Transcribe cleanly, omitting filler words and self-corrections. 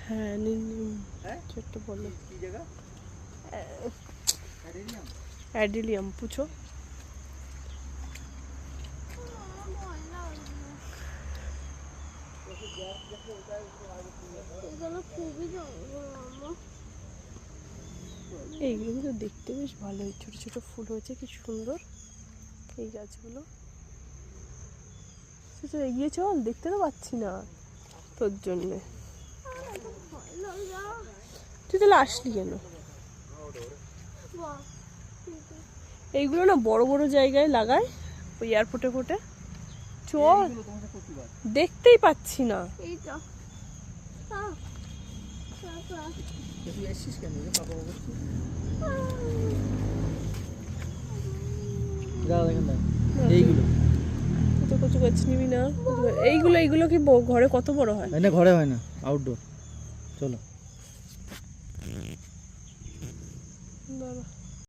হ্যাঁ নীল ছোট্ট বলে কি জায়গা? অ্যাডিলিয়াম পুছো। এইগুলো কিন্তু দেখতে বেশ ভালোই, ছোট ছোট ফুল হয়েছে কি সুন্দর এই গাছগুলো। এগিয়ে চল, দেখতে তো পাচ্ছি না তোর জন্যে। তুই তাহলে আসলি কেন? এইগুলো না বড় বড় জায়গায় লাগায়, ওই এয়ারপোর্টে ফোটে। চল, দেখতেই পাচ্ছি না। এইগুলো কচু গাছ নিবি না? এইগুলো এইগুলো কি ঘরে কত বড় হয়? না ঘরে হয় না, আউটডোর। চলো দাঁড়া।